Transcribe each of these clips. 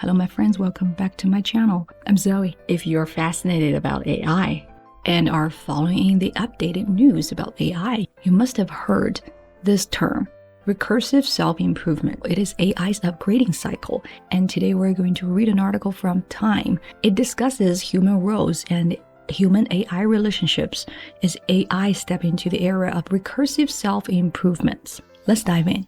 Hello, my friends. Welcome back to my channel. I'm Zoe. If you're fascinated about AI and are following the updated news about AI, you must have heard this term, recursive self-improvement. It is AI's upgrading cycle. And today we're going to read an article from Time. It discusses human roles and human-AI relationships as AI step into the era of recursive self-improvements. Let's dive in.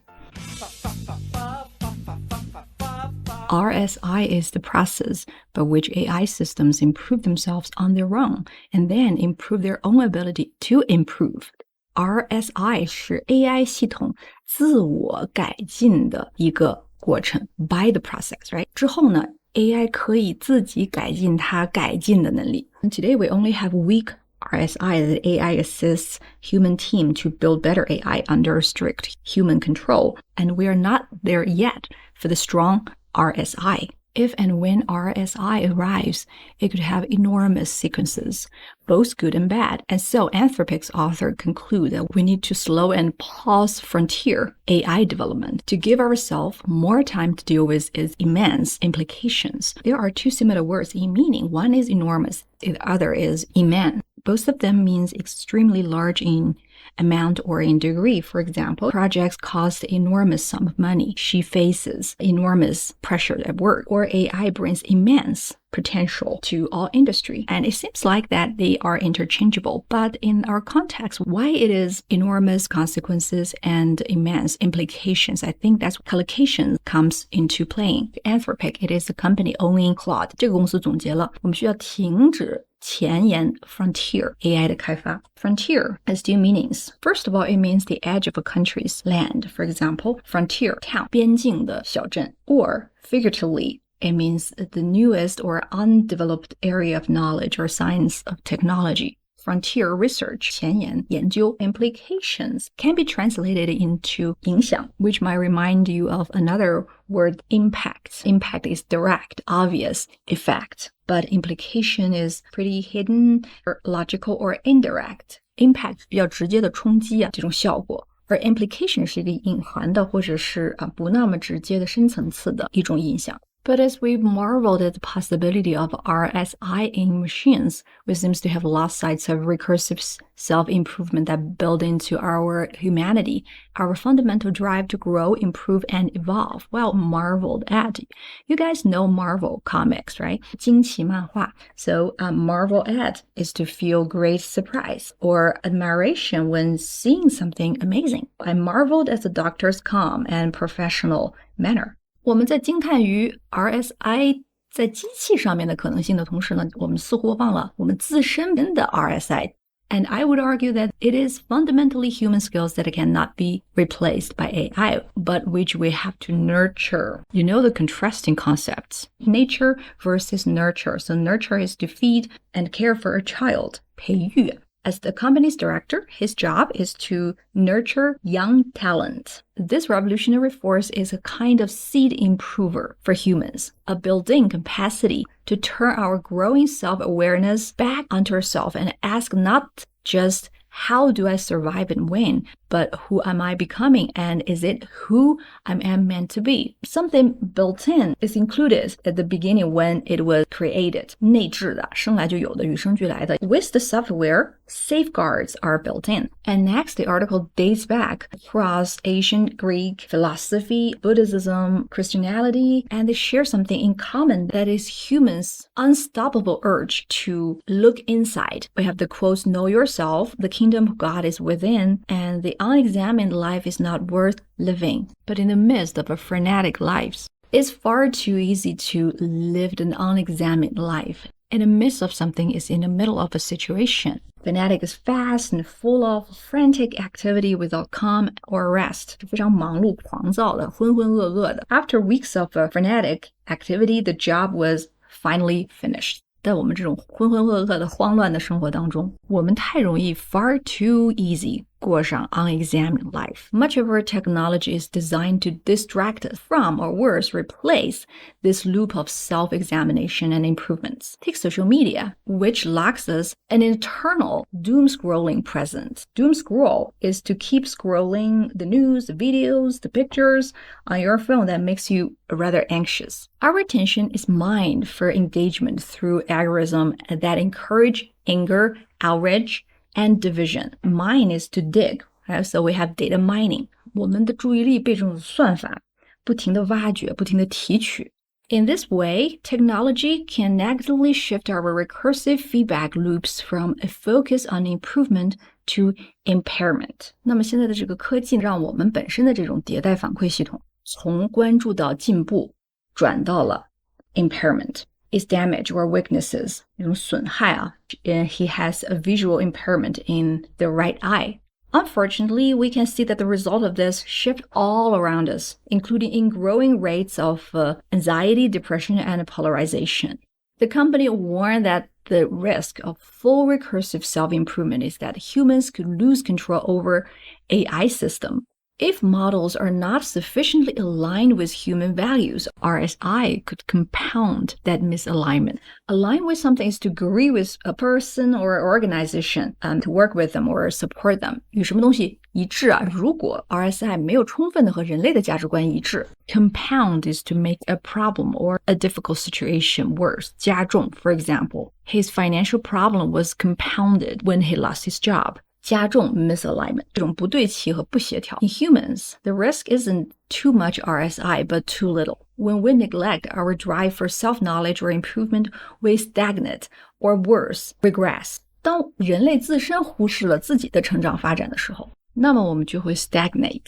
RSI is the process by which AI systems improve themselves on their own and then improve their own ability to improve. RSI 是 AI 系统自我改进的一个过程 by the process, right? 之后呢 AI 可以自己改进它改进的能力。Today we only have weak RSI that AI assists human team to build better AI under strict human control, and we are not there yet for the strong RSI. If and when RSI arrives, it could have enormous sequences, both good and bad. And so Anthropic's author conclude that we need to slow and pause frontier AI development to give ourselves more time to deal with its immense implications. There are two similar words in meaning. One is enormous, the other is immense. Both of them means extremely large in amount or in degree. For example, projects cost enormous sum of money. She faces enormous pressure at work, or AI brings immense potential to all industry. And it seems like that they are interchangeable. But in our context, why it is enormous consequences and immense implications, I think that's collocation comes into playing. Anthropic, it is a company owning Claude. 这个公司总结了，我们需要停止前沿 frontier AI 的开发。Frontier has two meanings. First of all, it means the edge of a country's land. For example, frontier town, 边境的小镇. Or figuratively, it means the newest or undeveloped area of knowledge or science of technology. Frontier research, 前沿研究 implications can be translated into 影响, which might remind you of another word, impact. Impact is direct, obvious effect, but implication is pretty hidden or logical or indirect. Impact 比较直接的冲击这种效果，而 implication 是一个隐含的或者是不那么直接的深层次的一种影响。But as we've marveled at the possibility of RSI in machines, we seem to have lost sight of recursive self-improvement that built into our humanity, our fundamental drive to grow, improve, and evolve. Well, marveled at. You guys know Marvel comics, right? 惊奇漫画. So marvel at is to feel great surprise or admiration when seeing something amazing. I marveled at the doctor's calm and professional manner. 我们在惊叹于 RSI 在机器上面的可能性的同时呢，我们似乎忘了我们自身的 RSI. And I would argue that it is fundamentally human skills that cannot be replaced by AI, but which we have to nurture. You know the contrasting concepts, nature versus nurture. So nurture is to feed and care for a child, 培育. As the company's director, his job is to nurture young talent. This revolutionary force is a kind of seed improver for humans, a built-in capacity to turn our growing self-awareness back onto ourselves and ask not just how do I survive and win, but who am I becoming, and is it who I am meant to be? Something built in is included at the beginning when it was created. 内置的，生来就有的，与生俱来的。With the software, safeguards are built in. And next, the article dates back across ancient Greek philosophy, Buddhism, Christianity, and they share something in common that is humans' unstoppable urge to look inside. We have the quotes, know yourself, the kingdom of God is within, and the unexamined life is not worth living. But in the midst of a frenetic life, it's far too easy to live an unexamined life. In the midst of something is in the middle of a situation. Frenetic is fast and full of frantic activity without calm or rest. 非常忙碌、狂躁的、浑浑噩噩的。After weeks of frenetic activity, the job was finally finished. 在我们这种浑浑噩噩的慌乱的生活当中，我们太容易 far too easy 过上 unexamined life. Much of our technology is designed to distract us from, or worse, replace this loop of self-examination and improvements. Take social media, which locks us an internal doom-scrolling present. Doom scroll is to keep scrolling the news, the videos, the pictures on your phone that makes you rather anxious. Our attention is mined for engagement through algorithms that encourage anger, outrage, and division. Mine is to dig, right? So we have data mining. 我们的注意力被这种算法不停地挖掘，不停地提取。In this way, technology can negatively shift our recursive feedback loops from a focus on improvement to impairment. 那么现在的这个科技让我们本身的这种迭代反馈系统从关注到进步转到了 impairment. Is damage or weaknesses, 这种损害啊。He has a visual impairment in the right eye. Unfortunately, we can see that the result of this shift all around us, including in growing rates of anxiety, depression, and polarization. The company warned that the risk of full recursive self-improvement is that humans could lose control over AI system. If models are not sufficiently aligned with human values, RSI could compound that misalignment. Align with something is to agree with a person or organization to work with them or support them. 与什么东西一致啊？如果 RSI 没有充分的和人类的价值观一致 compound is to make a problem or a difficult situation worse. 加重 For example, his financial problem was compounded when he lost his job. 加重 misalignment 这种不对齐和不协调。In humans, the risk isn't too much RSI, but too little. When we neglect our drive for self-knowledge or improvement, we stagnate, or worse, regress. 当人类自身忽视了自己的成长发展的时候，那么我们就会 stagnate.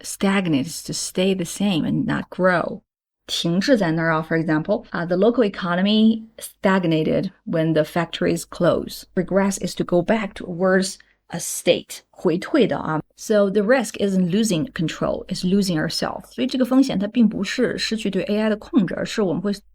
Stagnate is to stay the same and not grow. 停滞在那儿啊 For example, the local economy stagnated when the factories closed. Regress is to go back to a worse a state 回退的啊 So the risk isn't losing control, it's losing ourselves. 所以这个风险它并不是失去对 AI 的控制，而是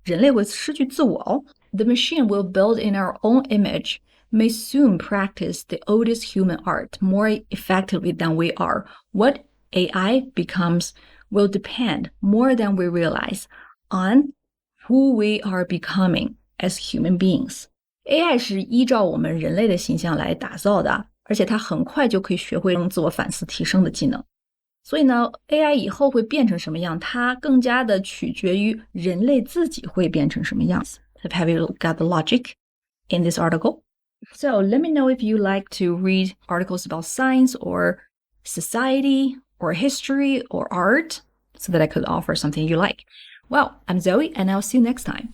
人类会失去自我哦。The machine will build in our own image, may soon practice the oldest human art more effectively than we are. What AI becomes will depend more than we realize on who we are becoming as human beings. AI 是依照我们人类的形象来打造的，而且它很快就可以学会自我反思提升的技能。所以呢 AI 以后会变成什么样，它更加的取决于人类自己会变成什么样子。Have you got the logic in this article? So let me know if you like to read articles about science or society or history or art so that I could offer something you like. Well, I'm Zoe and I'll see you next time.